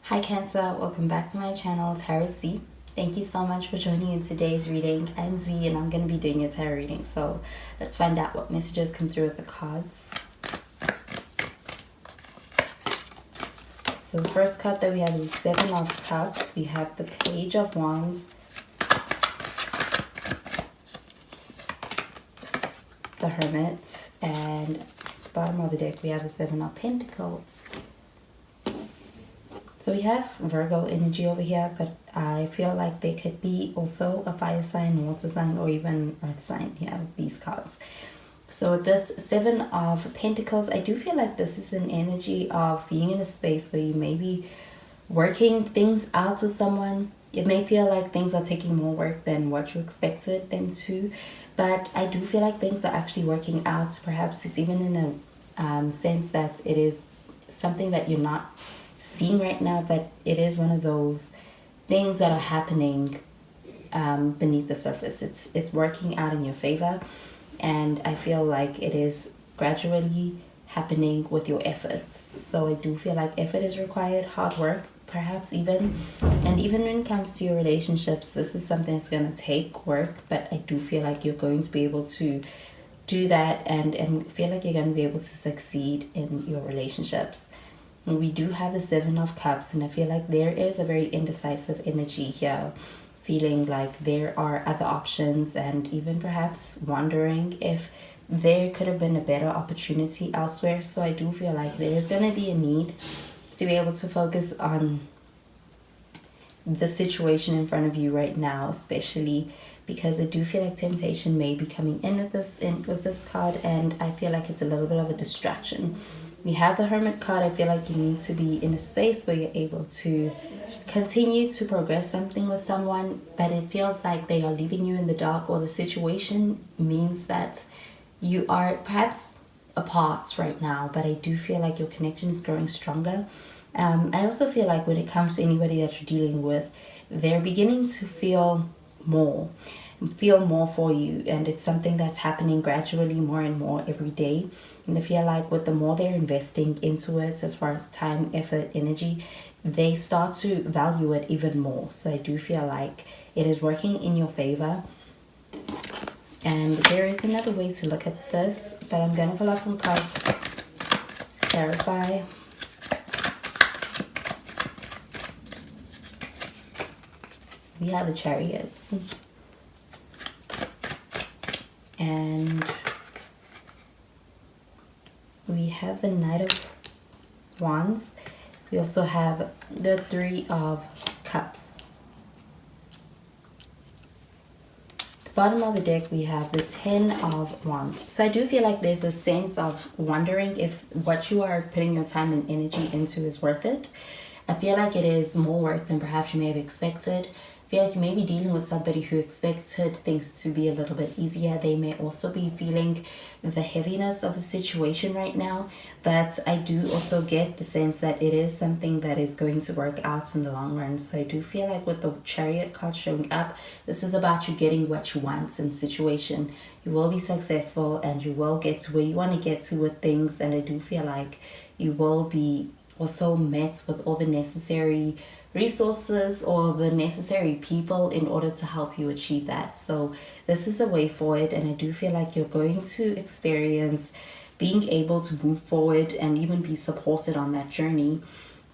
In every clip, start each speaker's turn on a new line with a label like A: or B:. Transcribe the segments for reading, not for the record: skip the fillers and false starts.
A: Hi Cancer, welcome back to my channel, Tarot Z. Thank you so much for joining in today's reading. I'm Z and I'm going to be doing a tarot reading. So let's find out what messages come through with the cards. So the first card that we have is Seven of Cups. We have the Page of Wands, the Hermit, and bottom of the deck we have the Seven of Pentacles. So we have Virgo energy over here, but I feel like there could be also a fire sign, water sign, or even earth sign here with these cards. So with this Seven of Pentacles, I do feel like this is an energy of being in a space where you may be working things out with someone. It may feel like things are taking more work than what you expected them to, but I do feel like things are actually working out. Perhaps it's even in a sense that it is something that you're not seeing right now, but it is one of those things that are happening beneath the surface. It's working out in your favor, and I feel like it is gradually happening with your efforts. So I do feel like effort is required, hard work perhaps even, and even when it comes to your relationships, this is something that's going to take work, but I do feel like you're going to be able to do that and feel like you're going to be able to succeed in your relationships. We do have the Seven of Cups, and I feel like there is a very indecisive energy here, feeling like there are other options and even perhaps wondering if there could have been a better opportunity elsewhere. So I do feel like there is going to be a need to be able to focus on the situation in front of you right now, especially because I do feel like temptation may be coming in with this card, and I feel like it's a little bit of a distraction. We have the Hermit card. I feel like you need to be in a space where you're able to continue to progress something with someone, but it feels like they are leaving you in the dark, or the situation means that you are perhaps apart right now, but I do feel like your connection is growing stronger. I also feel like when it comes to anybody that you're dealing with, they're beginning to feel more for you, and it's something that's happening gradually more and more every day. And I feel like with the more they're investing into it, as far as time, effort, energy, they start to value it even more. So I do feel like it is working in your favor. And there is another way to look at this, but I'm going to pull out some cards to clarify. We have the Chariots. And we have the Knight of Wands. We also have the Three of Cups. Bottom of the deck we have the Ten of Wands. So I do feel like there's a sense of wondering if what you are putting your time and energy into is worth it. I feel like it is more work than perhaps you may have expected. I feel like you may be dealing with somebody who expected things to be a little bit easier. They may also be feeling the heaviness of the situation right now, but I do also get the sense that it is something that is going to work out in the long run. So I do feel like with the Chariot card showing up, this is about you getting what you want in the situation. You will be successful and you will get to where you want to get to with things, and I do feel like you will be also met with all the necessary resources or the necessary people in order to help you achieve that. So this is a way forward, and I do feel like you're going to experience being able to move forward and even be supported on that journey.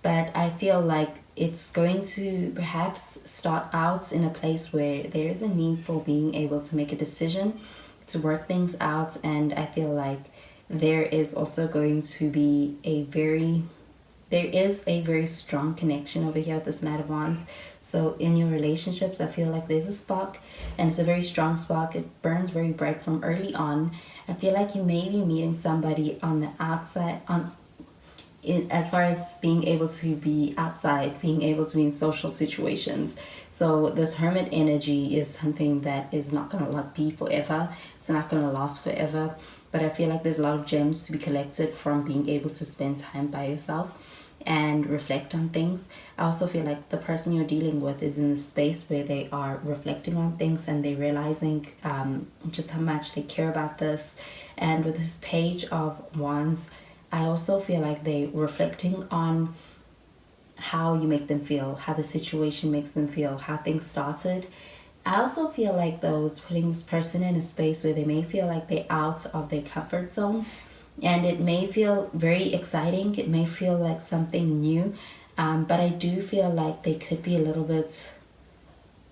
A: But I feel like it's going to perhaps start out in a place where there is a need for being able to make a decision, to work things out, and I feel like there is also going to be there is a very strong connection over here with this Knight of Wands. So in your relationships, I feel like there's a spark, and it's a very strong spark. It burns very bright from early on. I feel like you may be meeting somebody on the outside, as far as being able to be outside, being able to be in social situations. So this Hermit energy is something that is not going to be forever. It's not going to last forever. But I feel like there's a lot of gems to be collected from being able to spend time by yourself and reflect on things. I also feel like the person you're dealing with is in a space where they are reflecting on things, and they're realizing just how much they care about this. And with this Page of Wands, I also feel like they're reflecting on how you make them feel, how the situation makes them feel, how things started. I also feel like, though, it's putting this person in a space where they may feel like they're out of their comfort zone, and it may feel very exciting, it may feel like something new, but I do feel like they could be a little bit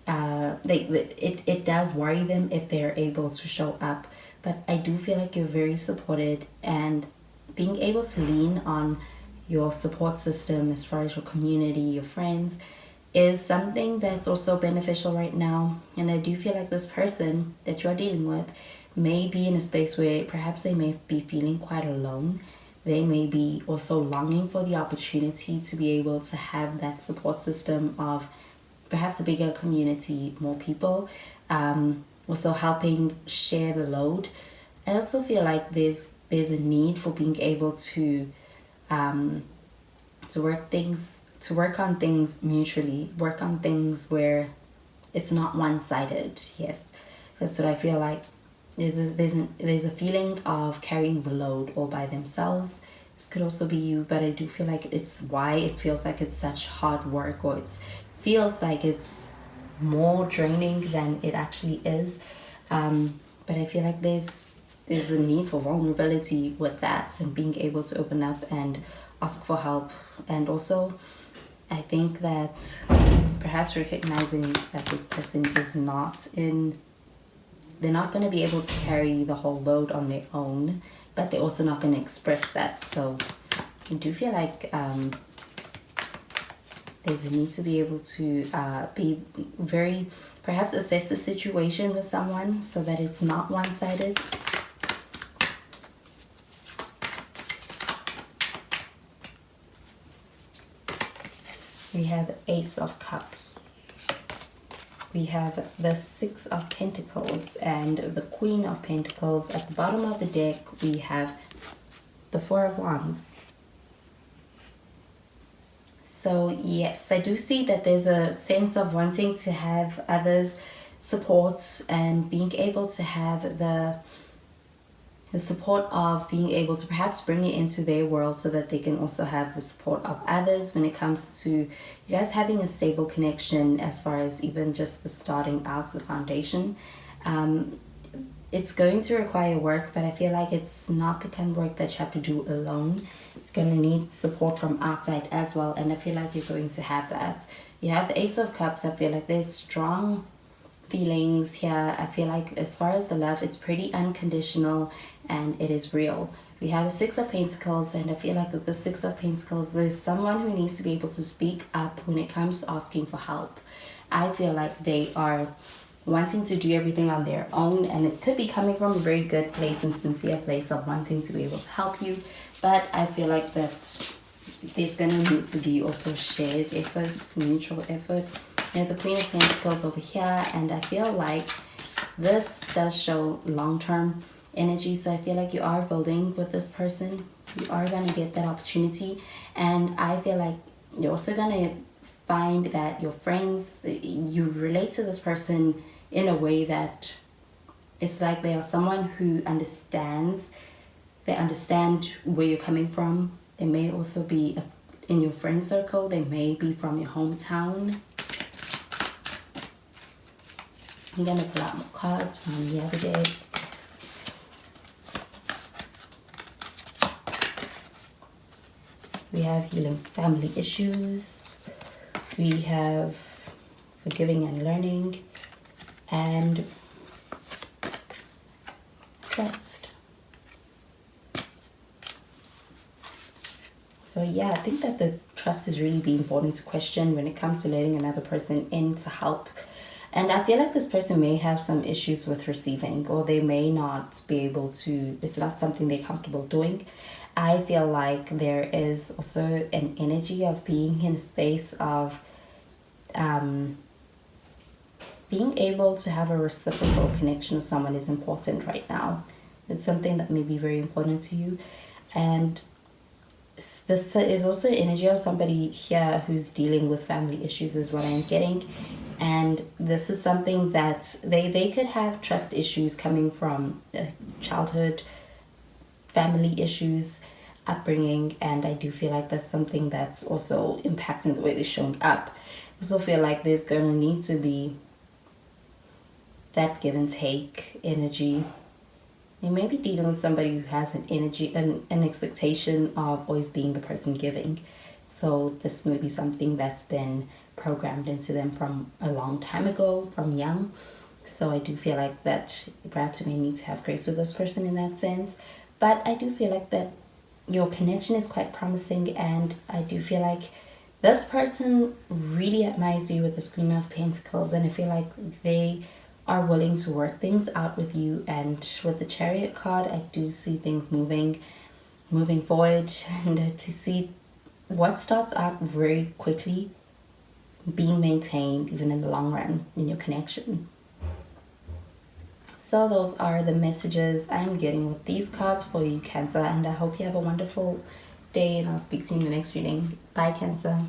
A: it does worry them if they're able to show up. But I do feel like you're very supported, and being able to lean on your support system as far as your community, your friends, is something that's also beneficial right now. And I do feel like this person that you're dealing with may be in a space where perhaps they may be feeling quite alone. They may be also longing for the opportunity to be able to have that support system of perhaps a bigger community, more people, also helping share the load. I also feel like there's a need for being able um, to work on things mutually, work on things where it's not one-sided. Yes, that's what I feel like. There's a feeling of carrying the load all by themselves. This could also be you, but I do feel like it's why it feels like it's such hard work, or it feels like it's more draining than it actually is. But I feel like there's a need for vulnerability with that, and being able to open up and ask for help. And also, I think that perhaps recognizing that this person is not in, they're not going to be able to carry the whole load on their own, but they're also not going to express that. So I do feel like there's a need to be able to be very, perhaps assess the situation with someone so that it's not one-sided. We have the Ace of Cups. We have the Six of Pentacles and the Queen of Pentacles. At the bottom of the deck, we have the Four of Wands. So yes, I do see that there's a sense of wanting to have others' support and being able to have the support of being able to perhaps bring it into their world so that they can also have the support of others when it comes to you guys having a stable connection, as far as even just the starting out, the foundation. It's going to require work, but I feel like it's not the kind of work that you have to do alone. It's going to need support from outside as well, and I feel like you're going to have that. You have the Ace of Cups. I feel like there's strong feelings here. I feel like as far as the love, it's pretty unconditional and it is real. We have the Six of Pentacles, and I feel like with the Six of Pentacles, there's someone who needs to be able to speak up when it comes to asking for help. I feel like they are wanting to do everything on their own, and it could be coming from a very good place and sincere place of wanting to be able to help you, but I feel like that there's going to need to be also shared efforts, mutual effort. You have the Queen of Pentacles over here, and I feel like this does show long-term energy. So I feel like you are building with this person. You are going to get that opportunity, and I feel like you're also going to find that your friends, you relate to this person in a way that it's like they are someone who understands. They understand where you're coming from. They may also be in your friend circle. They may be from your hometown. I'm going to pull out more cards from the other day. We have healing family issues. We have forgiving and learning, and trust. So yeah, I think that the trust is really the important question when it comes to letting another person in to help. And I feel like this person may have some issues with receiving, or they may not be able to, it's not something they're comfortable doing. I feel like there is also an energy of being in a space of being able to have a reciprocal connection with someone is important right now. It's something that may be very important to you. And this is also an energy of somebody here who's dealing with family issues is what I'm getting. And this is something that they could have trust issues coming from childhood, family issues. upbringing, and I do feel like that's something that's also impacting the way they're showing up. I also feel like there's gonna need to be that give and take energy. You may be dealing with somebody who has an expectation of always being the person giving. So this may be something that's been programmed into them from a long time ago, from young. So I do feel like that perhaps you may need to have grace with this person in that sense. But I do feel like that your connection is quite promising, and I do feel like this person really admires you with the Queen of Pentacles, and I feel like they are willing to work things out with you. And with the Chariot card, I do see things moving forward, and to see what starts out very quickly being maintained even in the long run in your connection. So those are the messages I'm getting with these cards for you, Cancer, and I hope you have a wonderful day, and I'll speak to you in the next reading. Bye, Cancer.